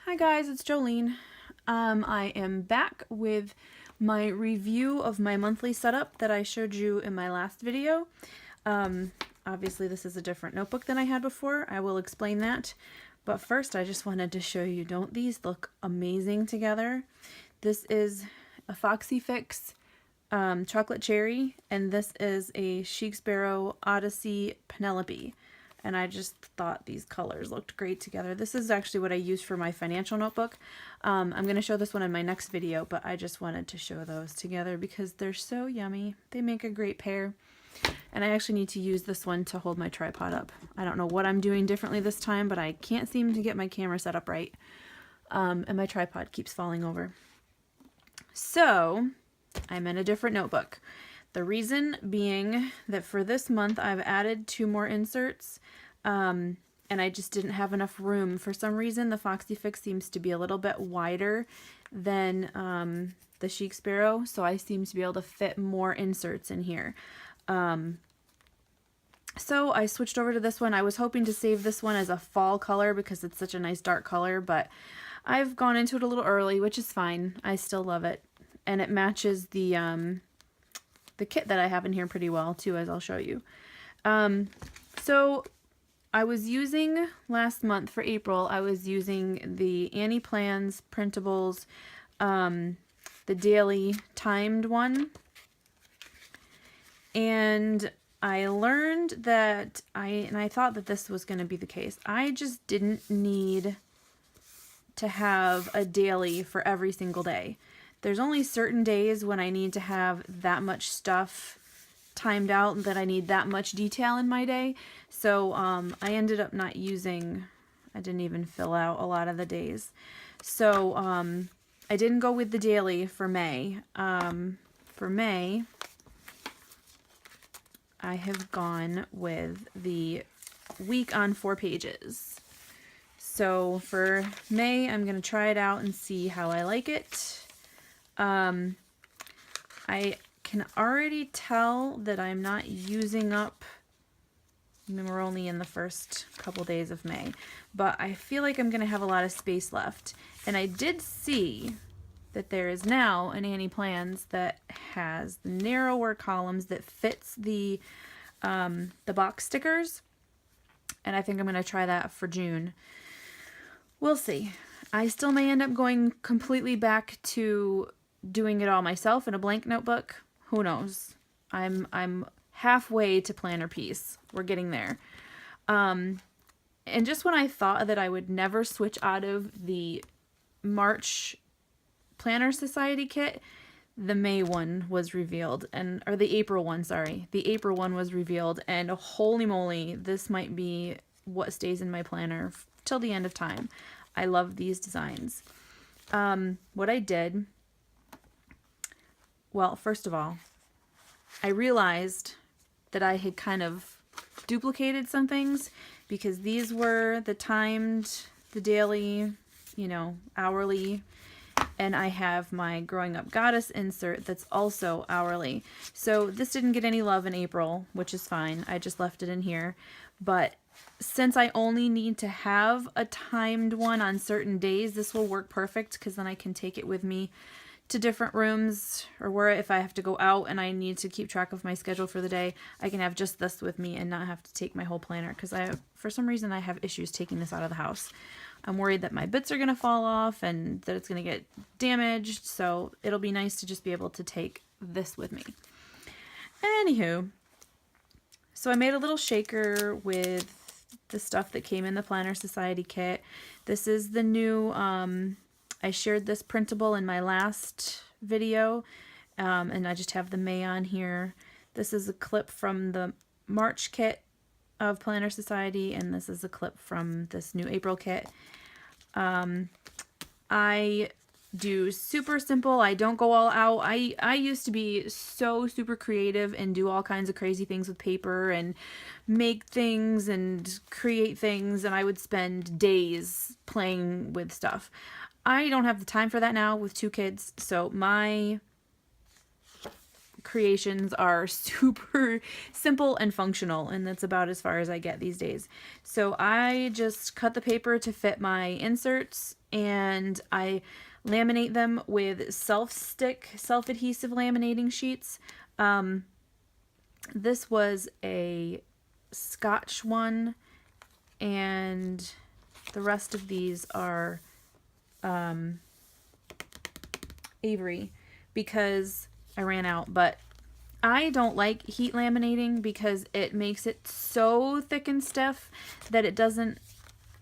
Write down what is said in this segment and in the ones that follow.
Hi guys, it's Jolene. I am back with my review of my monthly setup that I showed you in my last video. Obviously this is a different notebook than I had before. I will explain that. But first I just wanted to show you, don't these look amazing together? This is a Foxy Fix chocolate cherry, and this is a Chic Sparrow Odyssey Penelope. And I just thought these colors looked great together. This is actually what I use for my financial notebook. I'm going to show this one in my next video, but I just wanted to show those together because they're so yummy. They make a great pair. And I actually need to use this one to hold my tripod up. I don't know what I'm doing differently this time, but I can't seem to get my camera set up right. And my tripod keeps falling over. So I'm in a different notebook. The reason being that for this month I've added 2 more inserts, and I just didn't have enough room. For some reason the Foxy Fix seems to be a little bit wider than the Chic Sparrow, so I seem to be able to fit more inserts in here. So I switched over to this one. I was hoping to save this one as a fall color because it's such a nice dark color, but I've gone into it a little early, which is fine. I still love it, and it matches the kit that I have in here pretty well too, as I'll show you. So I was using last month for April, I was using the Annie Plans printables, the daily timed one, and I learned that I thought that this was going to be the case. I just didn't need to have a daily for every single day. There's only certain days when I need to have that much stuff timed out, that I need that much detail in my day. So I ended up not using, I didn't even fill out a lot of the days. So I didn't go with the daily for May. For May, I have gone with the week on 4 pages. So for May, I'm going to try it out and see how I like it. I can already tell that I'm not using up, I mean, we're only in the first couple days of May, but I feel like I'm going to have a lot of space left. And I did see that there is now an Annie Plans that has narrower columns that fits the box stickers. And I think I'm going to try that for June. We'll see. I still may end up going completely back to doing it all myself in a blank notebook. Who knows? I'm halfway to planner piece. We're getting there. And just when I thought that I would never switch out of the March Planner Society kit, the May one was revealed, or the April one, sorry. The April one was revealed, and holy moly, this might be what stays in my planner till the end of time. I love these designs. What I did, well, first of all, I realized that I had kind of duplicated some things because these were the timed, the daily, you know, hourly, and I have my Growing Up Goddess insert that's also hourly. So this didn't get any love in April, which is fine. I just left it in here. But since I only need to have a timed one on certain days, this will work perfect because then I can take it with me to different rooms, or where if I have to go out and I need to keep track of my schedule for the day, I can have just this with me and not have to take my whole planner, because for some reason I have issues taking this out of the house. I'm worried that my bits are going to fall off and that it's going to get damaged, so it'll be nice to just be able to take this with me. Anywho, so I made a little shaker with the stuff that came in the Planner Society kit. This is the new, I shared this printable in my last video, and I just have the May on here. This is a clip from the March kit of Planner Society, and this is a clip from this new April kit. I do super simple. I don't go all out. I used to be so super creative and do all kinds of crazy things with paper and make things and create things, and I would spend days playing with stuff. I don't have the time for that now with 2 kids, so my creations are super simple and functional, and that's about as far as I get these days. So I just cut the paper to fit my inserts and I laminate them with self-stick, self-adhesive laminating sheets. This was a Scotch one, and the rest of these are Avery, because I ran out. But I don't like heat laminating because it makes it so thick and stiff that it doesn't,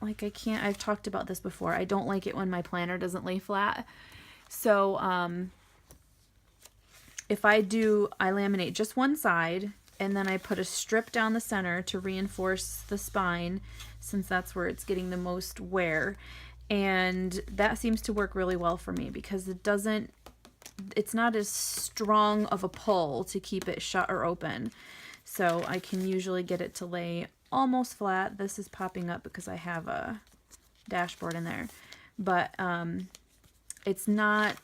like, I've talked about this before. I don't like it when my planner doesn't lay flat. So if I laminate just one side, and then I put a strip down the center to reinforce the spine, since that's where it's getting the most wear. And that seems to work really well for me because it's not as strong of a pull to keep it shut or open. So I can usually get it to lay almost flat. This is popping up because I have a dashboard in there. But it's not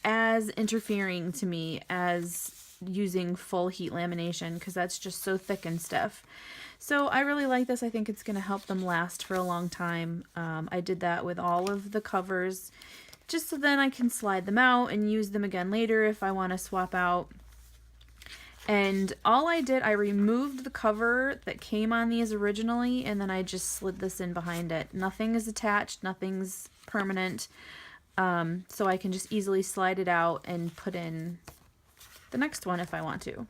as interfering to me as using full heat lamination because that's just so thick and stiff. So I really like this. I think it's going to help them last for a long time. I did that with all of the covers just so then I can slide them out and use them again later if I want to swap out. And all I did, I removed the cover that came on these originally, and then I just slid this in behind it. Nothing is attached, nothing's permanent, so I can just easily slide it out and put in the next one if I want to.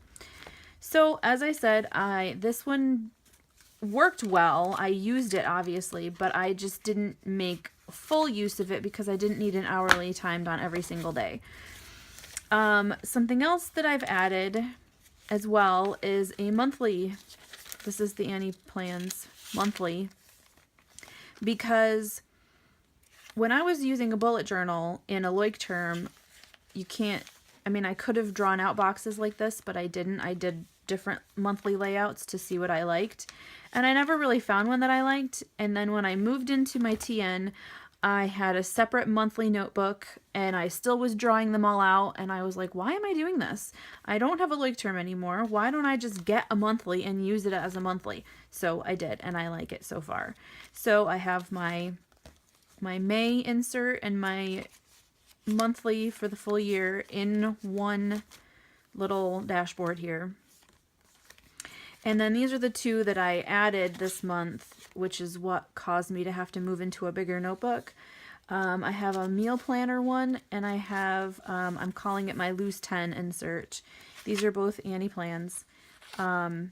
So as I said, this one worked well. I used it obviously, but I just didn't make full use of it because I didn't need an hourly timed on every single day. Something else that I've added as well is a monthly. This is the Annie Plans monthly, because when I was using a bullet journal in a Loic term, you can't, I mean, I could have drawn out boxes like this, but I didn't. I did different monthly layouts to see what I liked, and I never really found one that I liked. And then when I moved into my TN, I had a separate monthly notebook, and I still was drawing them all out, and I was like, why am I doing this? I don't have a Loic term anymore. Why don't I just get a monthly and use it as a monthly? So I did, and I like it so far. So I have my May insert and my monthly for the full year in one little dashboard here. And then these are the two that I added this month, which is what caused me to have to move into a bigger notebook. I have a meal planner one, and I have, I'm calling it my loose 10 insert. These are both Annie Plans. I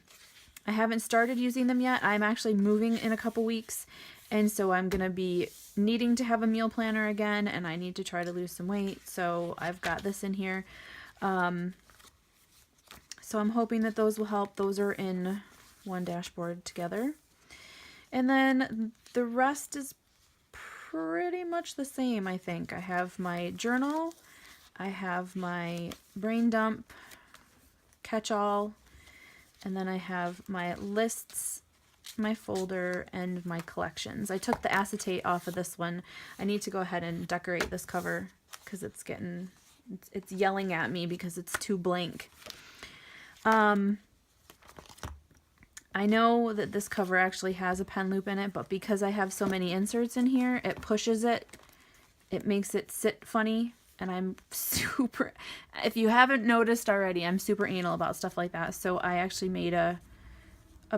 haven't started using them yet. I'm actually moving in a couple weeks, and so I'm going to be needing to have a meal planner again, and I need to try to lose some weight, so I've got this in here. So I'm hoping that those will help. Those are in one dashboard together. And then the rest is pretty much the same, I think. I have my journal, I have my brain dump, catch-all, and then I have my lists, my folder, and my collections. I took the acetate off of this one. I need to go ahead and decorate this cover because it's yelling at me because it's too blank. I know that this cover actually has a pen loop in it, but because I have so many inserts in here, it pushes it. It makes it sit funny, and I'm super, if you haven't noticed already, I'm super anal about stuff like that. So I actually made a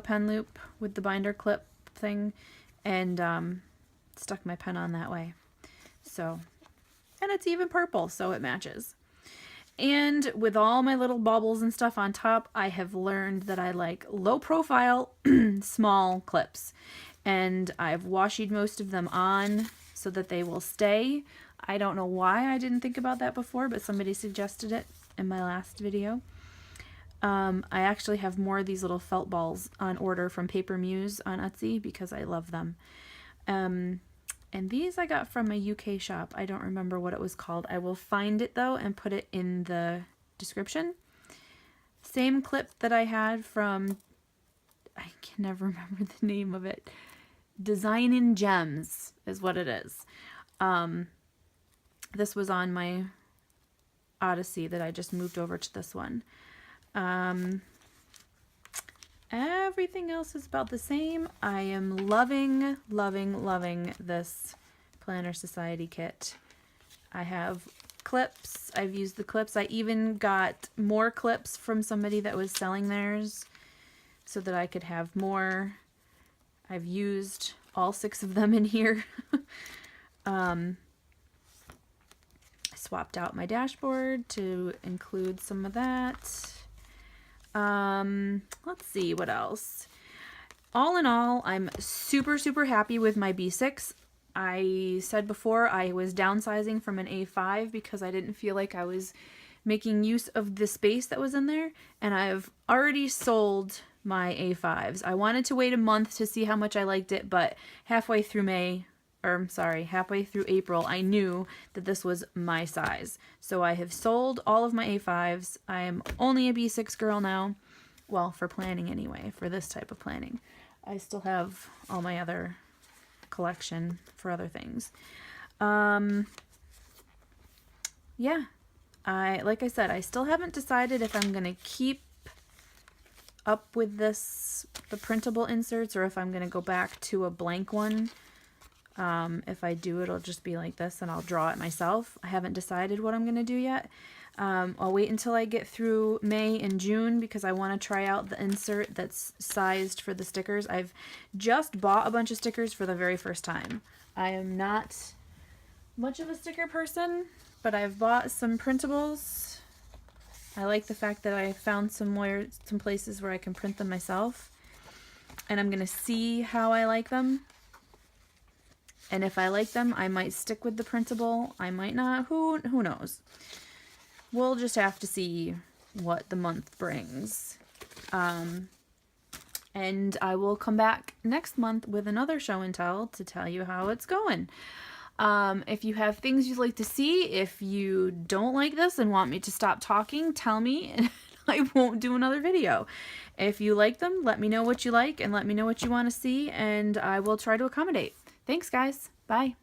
pen loop with the binder clip thing, and stuck my pen on that way. So, and it's even purple, so it matches. And with all my little baubles and stuff on top, I have learned that I like low profile, small clips. And I've washi most of them on so that they will stay. I don't know why I didn't think about that before, but somebody suggested it in my last video. I actually have more of these little felt balls on order from Paper Muse on Etsy because I love them. And these I got from a UK shop. I don't remember what it was called. I will find it though and put it in the description. Same clip that I had from, I can never remember the name of it. Design in Gems is what it is. This was on my Odyssey that I just moved over to this one. Everything else is about the same. I am loving, loving, loving this Planner Society kit. I have clips. I've used the clips. I even got more clips from somebody that was selling theirs so that I could have more. I've used all 6 of them in here. I swapped out my dashboard to include some of that. Let's see what else. All in all, I'm super, super happy with my B6. I said before I was downsizing from an A5 because I didn't feel like I was making use of the space that was in there, and I've already sold my A5s. I wanted to wait a month to see how much I liked it, but halfway through April, I knew that this was my size. So I have sold all of my A5s. I am only a B6 girl now. Well, for planning anyway, for this type of planning. I still have all my other collection for other things. Yeah, like I said, I still haven't decided if I'm gonna keep up with the printable inserts, or if I'm gonna go back to a blank one. If I do, it'll just be like this and I'll draw it myself. I haven't decided what I'm gonna do yet. I'll wait until I get through May and June because I want to try out the insert that's sized for the stickers. I've just bought a bunch of stickers for the very first time. I am not much of a sticker person, but I've bought some printables. I like the fact that I found some places where I can print them myself, and I'm going to see how I like them. And if I like them, I might stick with the printable. I might not. Who knows? We'll just have to see what the month brings. And I will come back next month with another show and tell to tell you how it's going. If you have things you'd like to see, if you don't like this and want me to stop talking, tell me and I won't do another video. If you like them, let me know what you like and let me know what you want to see, and I will try to accommodate. Thanks, guys. Bye.